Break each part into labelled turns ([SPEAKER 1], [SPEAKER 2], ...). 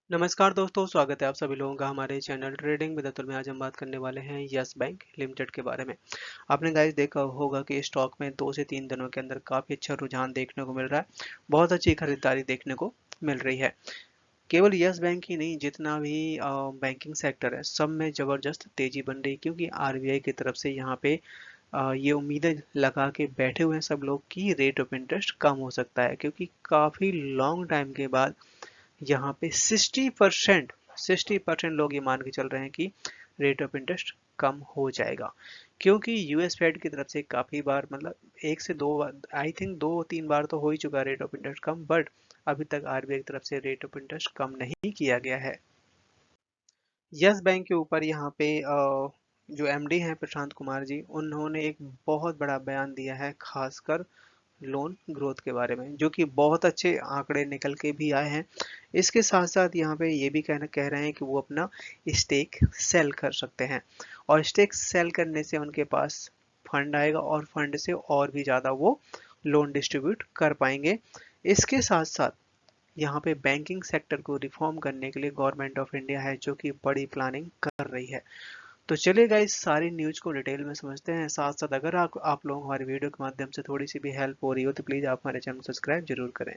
[SPEAKER 1] नमस्कार दोस्तों, स्वागत है आप सभी लोगों का हमारे चैनल ट्रेडिंग विद अतुल में। आज हम बात करने वाले हैं यस बैंक लिमिटेड के बारे में। आपने गाइस देखा होगा कि स्टॉक में 2 से 3 दिनों के अंदर काफ़ी अच्छा रुझान देखने को मिल रहा है। बहुत अच्छी खरीदारी देखने को मिल रही है। केवल यस बैंक ही नहीं, जितना भी बैंकिंग सेक्टर है सब में ज़बरदस्त तेज़ी बन रही है, क्योंकि आरबीआई की तरफ से यहाँ पे ये उम्मीदें लगा के बैठे हुए हैं सब लोग कि रेट ऑफ इंटरेस्ट कम हो सकता है, क्योंकि काफ़ी लॉन्ग टाइम के बाद यहाँ पे 60% लोग ये मान के चल रहे हैं कि रेट ऑफ इंटरेस्ट कम हो जाएगा। क्योंकि यूएस फेड की तरफ से काफ़ी बार, मतलब एक से दो बार, आई थिंक 2-3 बार तो हो ही चुका rate of interest come, but अभी तक आरबीआई की तरफ से रेट ऑफ इंटरेस्ट कम नहीं किया गया है। यस बैंक के ऊपर यहाँ पे जो एमडी हैं प्रशांत कुमार जी, उन्होंने एक बहुत बड़ा बयान दिया है, खासकर लोन ग्रोथ के बारे में, जो कि बहुत अच्छे आंकड़े निकल के भी आए हैं। इसके साथ साथ यहाँ पे ये भी कह रहे हैं कि वो अपना स्टेक सेल कर सकते हैं, और स्टेक सेल करने से उनके पास फंड आएगा, और फंड से और भी ज़्यादा वो लोन डिस्ट्रीब्यूट कर पाएंगे। इसके साथ साथ यहाँ पे बैंकिंग सेक्टर को रिफॉर्म करने के लिए गवर्नमेंट ऑफ इंडिया है जो कि बड़ी प्लानिंग कर रही है। तो चलिए गाइस, सारी न्यूज़ को डिटेल में समझते हैं। साथ साथ अगर आप लोग हमारे वीडियो के माध्यम से थोड़ी सी भी हेल्प हो रही हो तो प्लीज़ आप हमारे चैनल को सब्सक्राइब जरूर करें।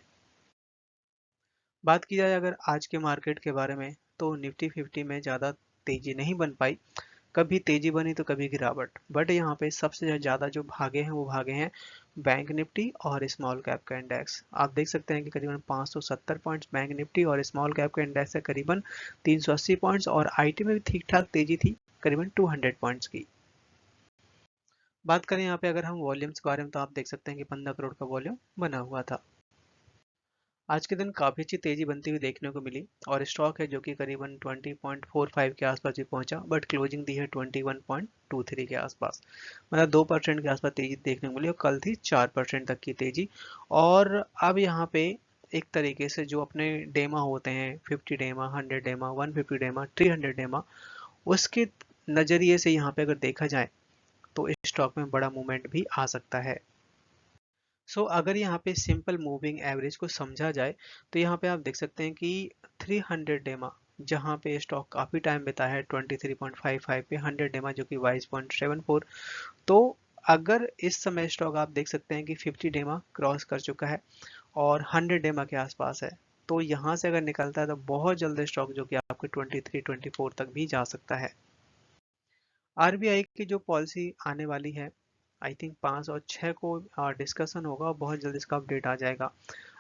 [SPEAKER 1] बात की जाए अगर आज के मार्केट के बारे में, तो निफ्टी 50 में ज़्यादा तेज़ी नहीं बन पाई। कभी तेज़ी बनी तो कभी गिरावट, बट यहाँ पे सबसे ज़्यादा जो भागे हैं वो भागे हैं बैंक निफ्टी और स्मॉल कैप का इंडेक्स। आप देख सकते हैं कि करीबन 570 पॉइंट्स बैंक निफ्टी, और स्मॉल कैप का इंडेक्स है करीबन 380 पॉइंट्स, और आईटी में भी ठीक ठाक तेज़ी थी, करीबन 200 पॉइंट्स की। बात करें यहाँ पे अगर हम वॉल्यूम्स के बारे में, तो आप देख सकते हैं कि 15 करोड़ का वॉल्यूम बना हुआ था। आज के दिन काफ़ी अच्छी तेज़ी बनती हुई देखने को मिली, और स्टॉक है जो कि करीबन 20.45 के आसपास भी पहुंचा, बट क्लोजिंग दी है 21.23 के आसपास। मतलब 2% के आसपास तेज़ी देखने को मिली, और कल थी 4% तक की तेज़ी। और अब यहाँ पे एक तरीके से जो अपने डेमा होते हैं, 50 डेमा, 100 डेमा, 150 डेमा, 300 डेमा, उसके नज़रिए से यहाँ पे अगर देखा जाए तो स्टॉक में बड़ा मूवमेंट भी आ सकता है। अगर यहाँ पे सिंपल मूविंग एवरेज को समझा जाए, तो यहाँ पे आप देख सकते हैं कि 300 डेमा, जहाँ पे स्टॉक काफ़ी टाइम बिता है 23.55 पे, 100 डेमा जो कि 22.74। तो अगर इस समय स्टॉक आप देख सकते हैं कि 50 डेमा क्रॉस कर चुका है और 100 डेमा के आसपास है, तो यहाँ से अगर निकलता है तो बहुत जल्द स्टॉक जो कि आपके 23-24 तक भी जा सकता है। आरबीआई की जो पॉलिसी आने वाली है, आई थिंक 5 और 6 को डिस्कशन होगा, और बहुत जल्द इसका अपडेट आ जाएगा।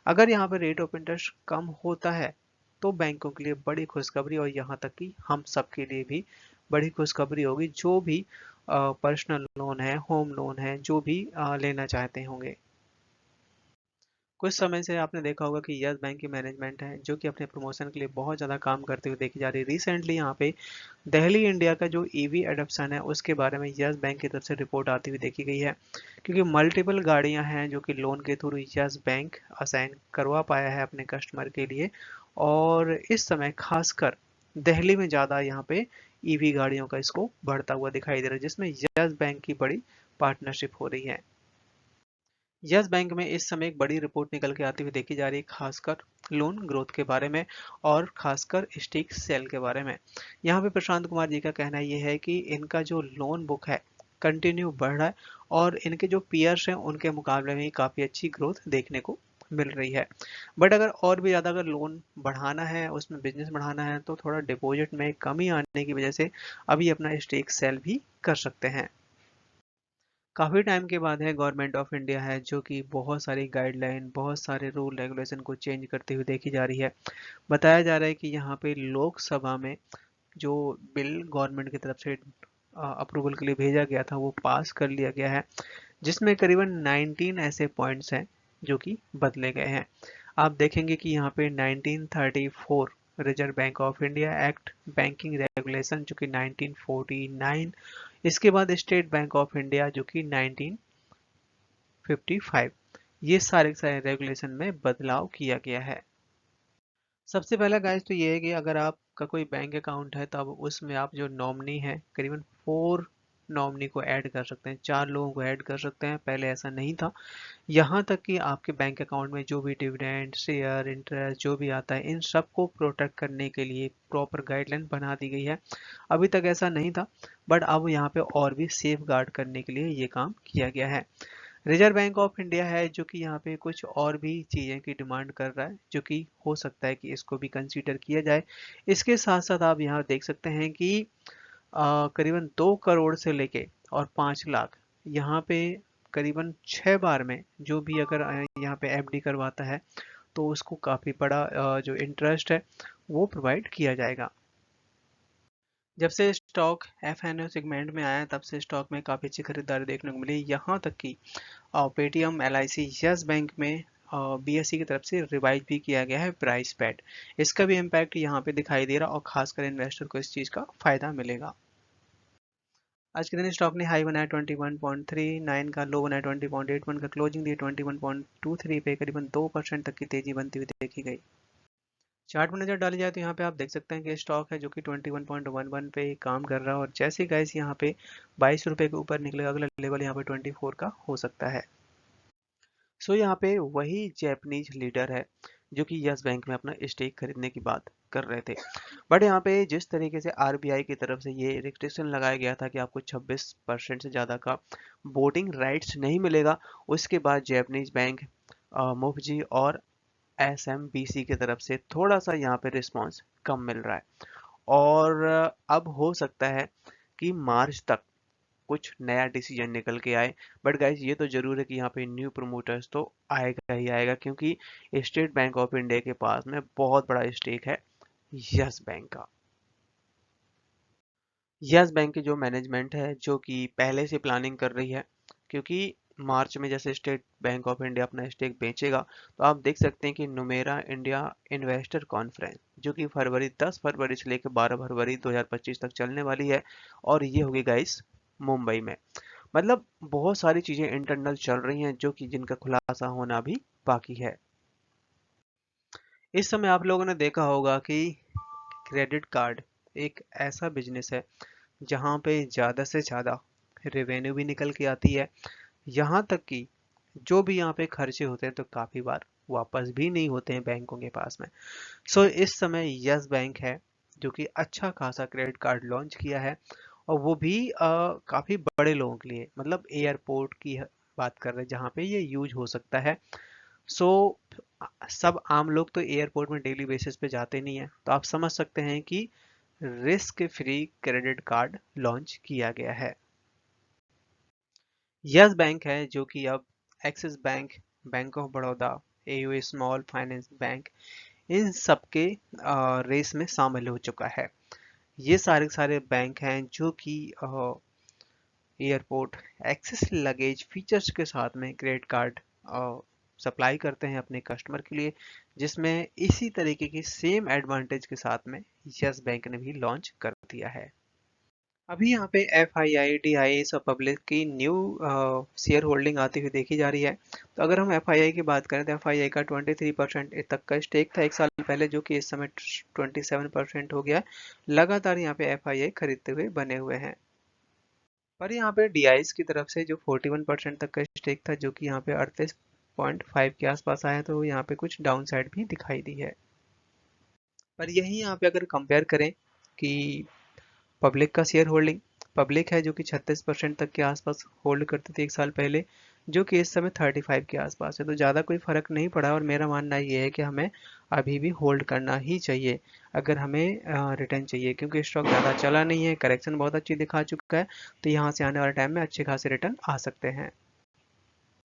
[SPEAKER 1] अगर यहाँ पर रेट ऑफ इंटरेस्ट कम होता है तो बैंकों के लिए बड़ी खुशखबरी, और यहाँ तक कि हम सब के लिए भी बड़ी खुशखबरी होगी, जो भी पर्सनल लोन है, होम लोन है, जो भी लेना चाहते होंगे। कुछ समय से आपने देखा होगा कि यस बैंक की मैनेजमेंट है जो कि अपने प्रमोशन के लिए बहुत ज़्यादा काम करते हुए देखी जा रही है। रिसेंटली यहाँ पे दिल्ली इंडिया का जो ईवी एडॉप्शन है उसके बारे में यस बैंक की तरफ से रिपोर्ट आती हुई देखी गई है, क्योंकि मल्टीपल गाड़ियां हैं जो कि लोन के थ्रू यस बैंक असाइन करवा पाया है अपने कस्टमर के लिए। और इस समय खासकर दिल्ली में ज़्यादा यहाँ पे ईवी गाड़ियों का इसको बढ़ता हुआ दिखाई दे रहा है, जिसमें यस बैंक की बड़ी पार्टनरशिप हो रही है। यस बैंक में इस समय एक बड़ी रिपोर्ट निकल के आती हुई देखी जा रही है, खासकर लोन ग्रोथ के बारे में, और खासकर स्टिक सेल के बारे में। यहाँ पे प्रशांत कुमार जी का कहना ये है कि इनका जो लोन बुक है कंटिन्यू बढ़ रहा है, और इनके जो पीयर्स हैं उनके मुकाबले में काफ़ी अच्छी ग्रोथ देखने को मिल रही है। बट अगर और भी ज़्यादा अगर लोन बढ़ाना है, उसमें बिजनेस बढ़ाना है, तो थोड़ा डिपॉजिट में कमी आने की वजह से अभी अपना स्टेक सेल भी कर सकते हैं। काफ़ी टाइम के बाद है गवर्नमेंट ऑफ इंडिया है जो कि बहुत सारी गाइडलाइन, बहुत सारे रूल रेगुलेशन को चेंज करते हुए देखी जा रही है। बताया जा रहा है कि यहाँ पे लोकसभा में जो बिल गवर्नमेंट की तरफ से अप्रूवल के लिए भेजा गया था वो पास कर लिया गया है, जिसमें करीबन 19 ऐसे पॉइंट्स हैं जो कि बदले गए हैं। आप देखेंगे कि यहाँ पे 1934 reserve bank of India act, banking regulation जो कि 1949, इसके बाद स्टेट बैंक ऑफ इंडिया जो कि 1955, ये सारे सारे रेगुलेशन में बदलाव किया गया है। सबसे पहला गाइस तो ये है कि अगर आपका कोई बैंक अकाउंट है, तब उसमें आप जो नॉमिनी है, करीबन 4 नॉमिनी को ऐड कर सकते हैं, 4 लोगों को ऐड कर सकते हैं। पहले ऐसा नहीं था। यहाँ तक कि आपके बैंक अकाउंट में जो भी डिविडेंड, शेयर, इंटरेस्ट जो भी आता है, इन सबको प्रोटेक्ट करने के लिए प्रॉपर गाइडलाइन बना दी गई है। अभी तक ऐसा नहीं था, बट अब यहाँ पे और भी सेफ गार्ड करने के लिए ये काम किया गया है। रिजर्व बैंक ऑफ इंडिया है जो कि यहाँ पे कुछ और भी चीज़ें की डिमांड कर रहा है, जो कि हो सकता है कि इसको भी कंसीडर किया जाए। इसके साथ साथ आप यहाँ देख सकते हैं कि करीबन 2 करोड़ से लेके और 5 लाख, यहाँ पे करीबन 6 बार में जो भी अगर यहाँ पे एफडी करवाता है तो उसको काफ़ी बड़ा जो इंटरेस्ट है वो प्रोवाइड किया जाएगा। जब से स्टॉक एफएनओ सेगमेंट में आया तब से स्टॉक में काफ़ी अच्छी खरीदारी देखने को मिली, यहाँ तक कि पेटीएम, एलआईसी, यस बैंक में बीएसई की तरफ से रिवाइज भी किया गया है प्राइस पैड। इसका भी इम्पैक्ट यहाँ पे दिखाई दे रहा और खासकर इन्वेस्टर को इस चीज़ का फायदा मिलेगा। आज के दिन स्टॉक ने हाई बनाया 21.39 का, लो बनाया 20.81 का, क्लोजिंग दी 21.23 पे, करीबन 2% तक की तेजी बनती हुई देखी गई। चार्ट में नजर डाली जाए तो यहाँ पे आप देख सकते हैं कि स्टॉक है जो कि 21.11 पे काम कर रहा है, और जैसे गाइस यहाँ पे 22 रुपए के ऊपर निकलेगा, अगला लेवल यहाँ पे 24 का हो सकता है। सो यहाँ पे वही जैपनीज लीडर है जो कि यस बैंक में अपना स्टेक खरीदने की बात कर रहे थे, बट यहाँ पे जिस तरीके से आरबीआई की तरफ से ये रिस्ट्रिक्शन लगाया गया था कि आपको 26% से ज़्यादा का वोटिंग राइट्स नहीं मिलेगा, उसके बाद जैपनीज बैंक, मुफ्जी और एसएमबीसी की तरफ से थोड़ा सा यहाँ पे रिस्पांस कम मिल रहा है, और अब हो सकता है कि मार्च तक कुछ नया डिसीजन निकल के आए। बट गाइज ये तो जरूर है कि यहाँ पे न्यू प्रमोटर्स तो आएगा ही आएगा, क्योंकि स्टेट बैंक ऑफ इंडिया के पास में बहुत बड़ा स्टेक है यस बैंक का। यस बैंक की जो मैनेजमेंट है जो कि पहले से प्लानिंग कर रही है, क्योंकि मार्च में जैसे स्टेट बैंक ऑफ इंडिया अपना स्टेक बेचेगा, तो आप देख सकते हैं कि नुमेरा इंडिया इन्वेस्टर कॉन्फ्रेंस जो कि 10 फरवरी से लेकर 12 फरवरी 2025 तक चलने वाली है, और ये होगी गाइस मुंबई में। मतलब बहुत सारी चीजें इंटरनल चल रही हैं जो कि जिनका खुलासा होना भी बाकी है। इस समय आप लोगों ने देखा होगा कि क्रेडिट कार्ड एक ऐसा बिजनेस है जहाँ पे ज़्यादा से ज़्यादा रेवेन्यू भी निकल के आती है, यहाँ तक कि जो भी यहाँ पे खर्चे होते हैं तो काफ़ी बार वापस भी नहीं होते हैं बैंकों के पास में। सो इस समय यस बैंक है जो कि अच्छा खासा क्रेडिट कार्ड लॉन्च किया है, और वो भी काफ़ी बड़े लोगों के लिए, मतलब एयरपोर्ट की बात कर रहे हैं जहाँ पे ये यूज हो सकता है। सो सब आम लोग तो एयरपोर्ट में डेली बेसिस पे जाते नहीं है, तो आप समझ सकते हैं कि risk free credit card launch किया गया है। यस बैंक है जो कि अब Axis Bank, Bank of Baroda, AU Small Finance Bank, इन सबके रेस में शामिल हो चुका है। ये सारे सारे बैंक हैं जो कि एयरपोर्ट एक्सेस लगेज फीचर्स के साथ में क्रेडिट कार्ड सप्लाई करते हैं अपने कस्टमर के लिए, जिसमें इसी तरीके की सेम एडवांटेज के साथ में यस बैंक ने भी लॉन्च कर दिया है। अभी यहाँ पे F I I D I सब पब्लिक की न्यू शेयर होल्डिंग आती हुई देखी जा रही है। तो अगर हम एफ आई आई की बात करें तो एफ आई आई का 23% तक का स्टेक था एक साल पहले, जो कि इस समय 27% हो गया। लगातार यहाँ पे एफ आई आई खरीदते हुए बने हुए हैं। पर यहाँ पे डीआईज की तरफ से जो 41% तक का स्टेक था, जो कि यहाँ पे 38.5 के आसपास आया, तो यहाँ पे कुछ डाउन साइड भी दिखाई दी है। पर यही यहाँ पे अगर कंपेयर करें कि पब्लिक का शेयर होल्डिंग, पब्लिक है जो कि 36% तक के आसपास होल्ड करती थी एक साल पहले, जो कि इस समय 35 के आसपास है, तो ज़्यादा कोई फर्क नहीं पड़ा। और मेरा मानना ये है कि हमें अभी भी होल्ड करना ही चाहिए अगर हमें रिटर्न चाहिए, क्योंकि स्टॉक ज़्यादा चला नहीं है, करेक्शन बहुत अच्छी दिखा चुका है, तो यहाँ से आने वाले टाइम में अच्छे खासे रिटर्न आ सकते हैं।